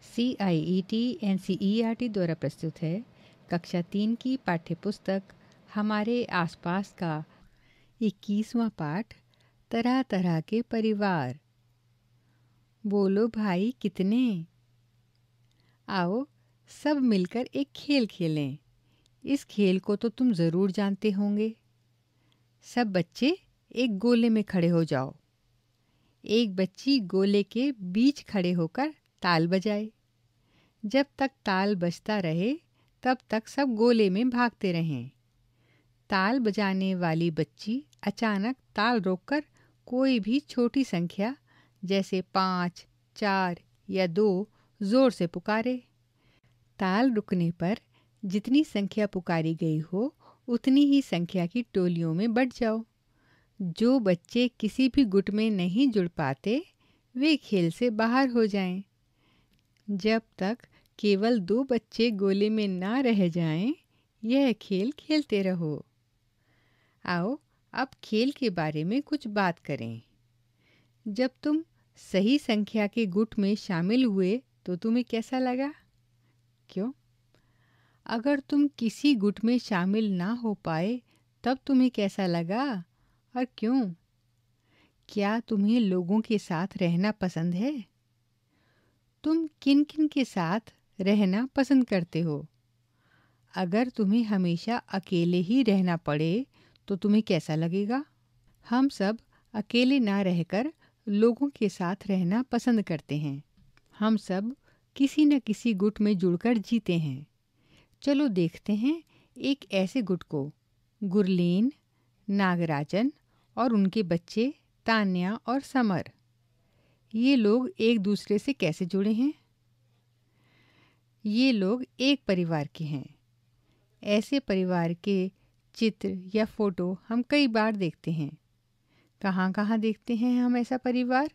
CIET NCERT द्वारा प्रस्तुत है कक्षा 3 की पाठ्यपुस्तक हमारे आसपास का 21वां पाठ तरह तरह के परिवार। बोलो भाई कितने। आओ सब मिलकर एक खेल खेलें। इस खेल को तो तुम ज़रूर जानते होंगे। सब बच्चे एक गोले में खड़े हो जाओ। एक बच्ची गोले के बीच खड़े होकर ताल बजाए। जब तक ताल बजता रहे तब तक सब गोले में भागते रहें। ताल बजाने वाली बच्ची अचानक ताल रोककर कोई भी छोटी संख्या जैसे 5, 4 या 2 जोर से पुकारे। ताल रुकने पर जितनी संख्या पुकारी गई हो उतनी ही संख्या की टोलियों में बंट जाओ। जो बच्चे किसी भी गुट में नहीं जुड़ पाते वे खेल से बाहर हो जाएं। जब तक केवल 2 बच्चे गोले में ना रह जाएं, यह खेल खेलते रहो। आओ अब खेल के बारे में कुछ बात करें। जब तुम सही संख्या के गुट में शामिल हुए तो तुम्हें कैसा लगा? क्यों? अगर तुम किसी गुट में शामिल ना हो पाए तब तुम्हें कैसा लगा और क्यों? क्या तुम्हें लोगों के साथ रहना पसंद है? तुम किन किन के साथ रहना पसंद करते हो? अगर तुम्हें हमेशा अकेले ही रहना पड़े तो तुम्हें कैसा लगेगा? हम सब अकेले ना रहकर लोगों के साथ रहना पसंद करते हैं। हम सब किसी न किसी गुट में जुड़कर जीते हैं। चलो देखते हैं एक ऐसे गुट को। गुरलीन, नागराजन और उनके बच्चे तान्या और समर। ये लोग एक दूसरे से कैसे जुड़े हैं? ये लोग एक परिवार के हैं। ऐसे परिवार के चित्र या फोटो हम कई बार देखते हैं। कहाँ कहाँ देखते हैं हम ऐसा परिवार?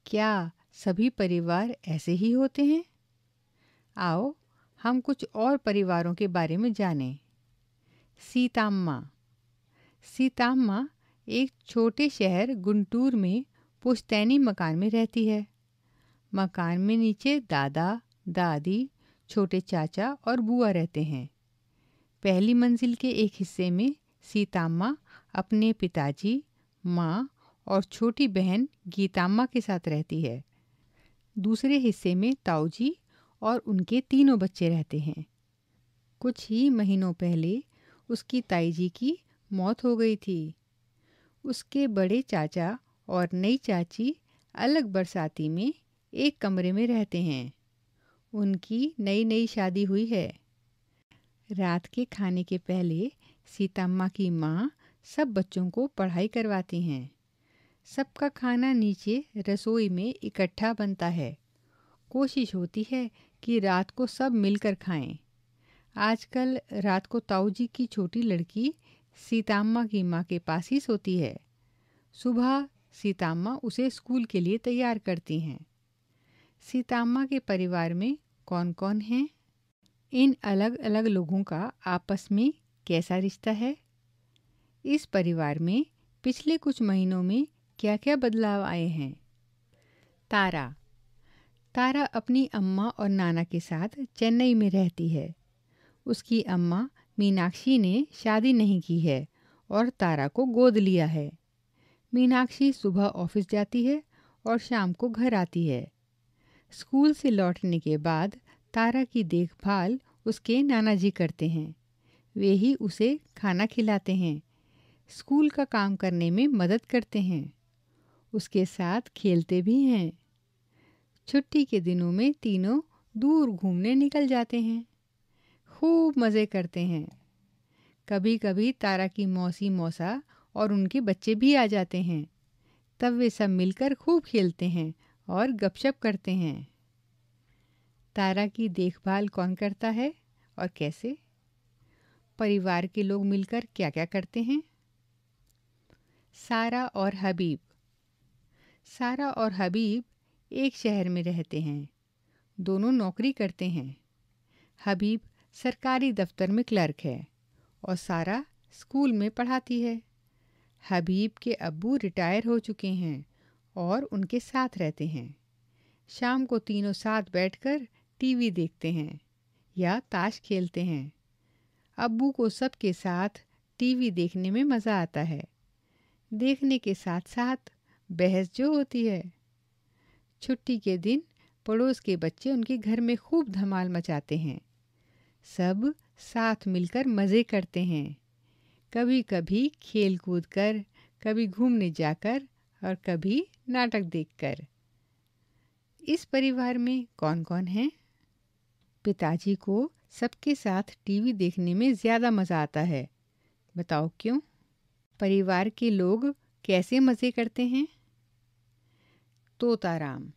क्या सभी परिवार ऐसे ही होते हैं? आओ हम कुछ और परिवारों के बारे में जानें। सीताम्मा। सीताम्मा एक छोटे शहर गुंटूर में पुश्तैनी मकान में रहती है। मकान में नीचे दादा, दादी, छोटे चाचा और बुआ रहते हैं। पहली मंजिल के एक हिस्से में सीताम्मा अपने पिताजी, माँ और छोटी बहन गीताम्मा के साथ रहती है। दूसरे हिस्से में ताऊजी और उनके तीनों बच्चे रहते हैं। कुछ ही महीनों पहले उसकी ताईजी की मौत हो गई थी। उसके बड़े चाचा और नई चाची अलग बरसाती में एक कमरे में रहते हैं। उनकी नई नई शादी हुई है। रात के खाने के पहले सीताम्मा की माँ सब बच्चों को पढ़ाई करवाती हैं। सबका खाना नीचे रसोई में इकट्ठा बनता है। कोशिश होती है कि रात को सब मिलकर खाएं। आजकल रात को ताऊजी की छोटी लड़की सीताम्मा की माँ के पास ही सोती है। सुबह सीताम्मा उसे स्कूल के लिए तैयार करती हैं। सीताम्मा के परिवार में कौन कौन हैं? इन अलग अलग लोगों का आपस में कैसा रिश्ता है? इस परिवार में पिछले कुछ महीनों में क्या क्या बदलाव आए हैं? तारा। तारा अपनी अम्मा और नाना के साथ चेन्नई में रहती है। उसकी अम्मा मीनाक्षी ने शादी नहीं की है और तारा को गोद लिया है। मीनाक्षी सुबह ऑफिस जाती है और शाम को घर आती है। स्कूल से लौटने के बाद तारा की देखभाल उसके नाना जी करते हैं। वे ही उसे खाना खिलाते हैं, स्कूल का काम करने में मदद करते हैं, उसके साथ खेलते भी हैं। छुट्टी के दिनों में तीनों दूर घूमने निकल जाते हैं, खूब मज़े करते हैं। कभी कभी तारा की मौसी मौसा और उनके बच्चे भी आ जाते हैं। तब वे सब मिलकर खूब खेलते हैं और गपशप करते हैं। तारा की देखभाल कौन करता है और कैसे? परिवार के लोग मिलकर क्या क्या करते हैं? सारा और हबीब। सारा और हबीब एक शहर में रहते हैं। दोनों नौकरी करते हैं। हबीब सरकारी दफ्तर में क्लर्क है और सारा स्कूल में पढ़ाती है। हबीब के अब्बू रिटायर हो चुके हैं और उनके साथ रहते हैं। शाम को तीनों साथ बैठकर टीवी देखते हैं या ताश खेलते हैं। अब्बू को सबके साथ टीवी देखने में मज़ा आता है। देखने के साथ साथ बहस जो होती है। छुट्टी के दिन पड़ोस के बच्चे उनके घर में खूब धमाल मचाते हैं। सब साथ मिलकर मज़े करते हैं। कभी कभी खेल कूद कर, कभी घूमने जाकर और कभी नाटक देखकर। इस परिवार में कौन कौन है? पिताजी को सबके साथ टीवी देखने में ज़्यादा मज़ा आता है। बताओ क्यों? परिवार के लोग कैसे मज़े करते हैं? तोताराम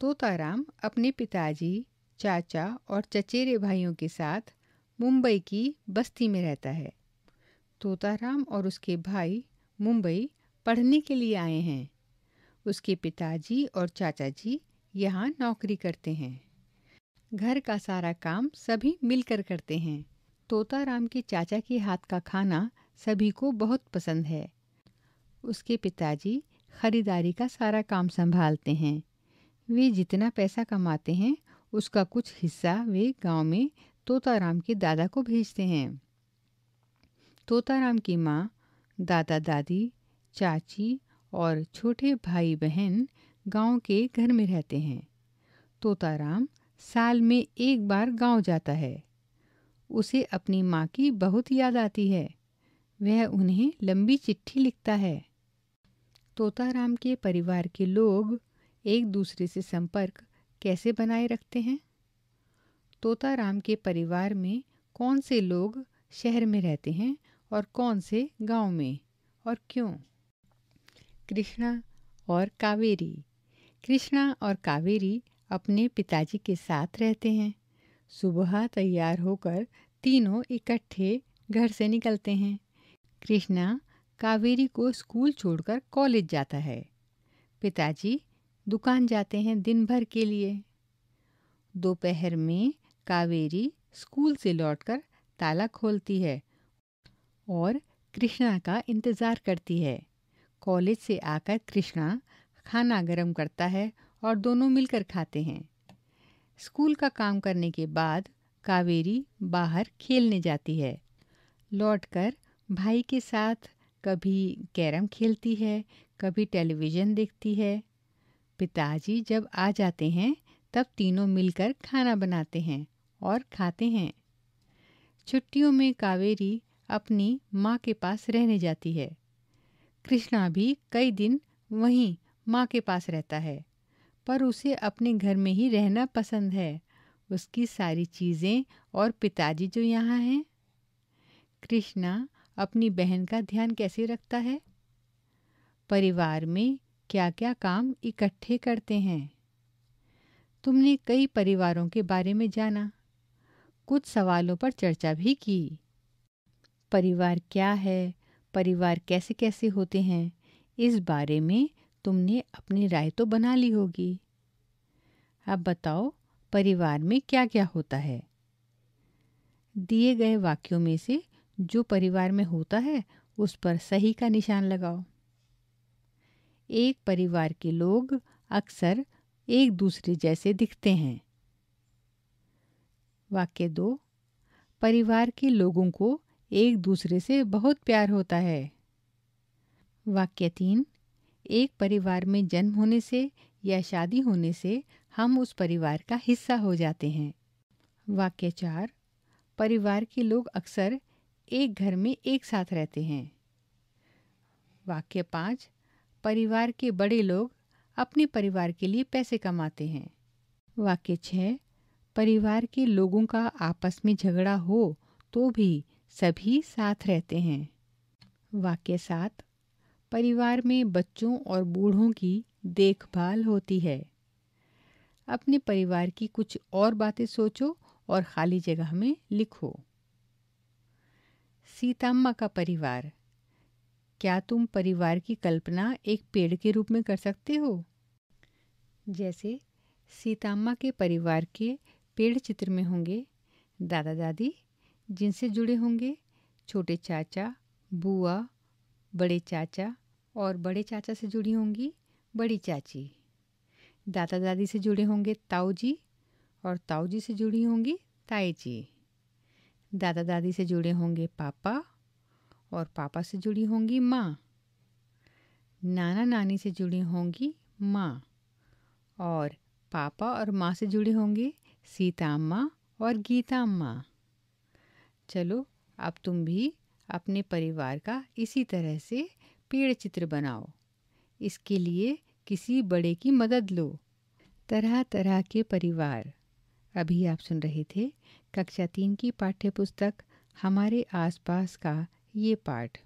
तोताराम अपने पिताजी, चाचा और चचेरे भाइयों के साथ मुंबई की बस्ती में रहता है। तोताराम और उसके भाई मुंबई पढ़ने के लिए आए हैं। उसके पिताजी और चाचा जी यहाँ नौकरी करते हैं। घर का सारा काम सभी मिलकर करते हैं। तोताराम के चाचा के हाथ का खाना सभी को बहुत पसंद है। उसके पिताजी खरीदारी का सारा काम संभालते हैं। वे जितना पैसा कमाते हैं उसका कुछ हिस्सा वे गांव में तोताराम के दादा को भेजते हैं। तोताराम की माँ, दादा दादी, चाची और छोटे भाई बहन गांव के घर में रहते हैं। तोताराम साल में एक बार गांव जाता है। उसे अपनी माँ की बहुत याद आती है। वह उन्हें लंबी चिट्ठी लिखता है। तोताराम के परिवार के लोग एक दूसरे से संपर्क कैसे बनाए रखते हैं? तोताराम के परिवार में कौन से लोग शहर में रहते हैं और कौन से गांव में, और क्यों? कृष्णा और कावेरी कृष्णा और कावेरी अपने पिताजी के साथ रहते हैं। सुबह तैयार होकर तीनों इकट्ठे घर से निकलते हैं। कृष्णा कावेरी को स्कूल छोड़कर कॉलेज जाता है। पिताजी दुकान जाते हैं दिन भर के लिए। दोपहर में कावेरी स्कूल से लौटकर ताला खोलती है और कृष्णा का इंतज़ार करती है। कॉलेज से आकर कृष्णा खाना गरम करता है और दोनों मिलकर खाते हैं। स्कूल का काम करने के बाद कावेरी बाहर खेलने जाती है। लौटकर भाई के साथ कभी कैरम खेलती है, कभी टेलीविज़न देखती है। पिताजी जब आ जाते हैं तब तीनों मिलकर खाना बनाते हैं और खाते हैं। छुट्टियों में कावेरी अपनी माँ के पास रहने जाती है। कृष्णा भी कई दिन वहीं माँ के पास रहता है, पर उसे अपने घर में ही रहना पसंद है। उसकी सारी चीज़ें और पिताजी जो यहाँ हैं। कृष्णा अपनी बहन का ध्यान कैसे रखता है? परिवार में क्या क्या काम इकट्ठे करते हैं? तुमने कई परिवारों के बारे में जाना, कुछ सवालों पर चर्चा भी की। परिवार क्या है, परिवार कैसे कैसे होते हैं, इस बारे में तुमने अपनी राय तो बना ली होगी। अब बताओ परिवार में क्या क्या होता है। दिए गए वाक्यों में से जो परिवार में होता है उस पर सही का निशान लगाओ। एक परिवार के लोग अक्सर एक दूसरे जैसे दिखते हैं। वाक्य 2, परिवार के लोगों को एक दूसरे से बहुत प्यार होता है। वाक्य 3, एक परिवार में जन्म होने से या शादी होने से हम उस परिवार का हिस्सा हो जाते हैं। वाक्य 4, परिवार के लोग अक्सर एक घर में एक साथ रहते हैं। वाक्य 5, परिवार के बड़े लोग अपने परिवार के लिए पैसे कमाते हैं। वाक्य 6, परिवार के लोगों का आपस में झगड़ा हो तो भी सभी साथ रहते हैं। वाक्य 7, परिवार में बच्चों और बूढ़ों की देखभाल होती है। अपने परिवार की कुछ और बातें सोचो और खाली जगह में लिखो। सीताम्मा का परिवार। क्या तुम परिवार की कल्पना एक पेड़ के रूप में कर सकते हो? जैसे सीताम्मा के परिवार के पेड़ चित्र में होंगे दादा दादी, जिनसे जुड़े होंगे छोटे चाचा, बुआ, बड़े चाचा, और बड़े चाचा से जुड़ी होंगी बड़ी चाची। दादा दादी से जुड़े होंगे ताऊ जी, और ताऊ जी से जुड़ी होंगी ताई जी। दादा दादी से जुड़े होंगे पापा, और पापा से जुड़ी होंगी माँ। नाना नानी से जुड़ी होंगी माँ, और पापा और माँ से जुड़ी होंगी सीता अम्मा और गीता अम्मा। चलो अब तुम भी अपने परिवार का इसी तरह से पेड़ चित्र बनाओ। इसके लिए किसी बड़े की मदद लो। तरह तरह के परिवार। अभी आप सुन रहे थे कक्षा 3 की पाठ्य पुस्तक हमारे आसपास का ये पाठ।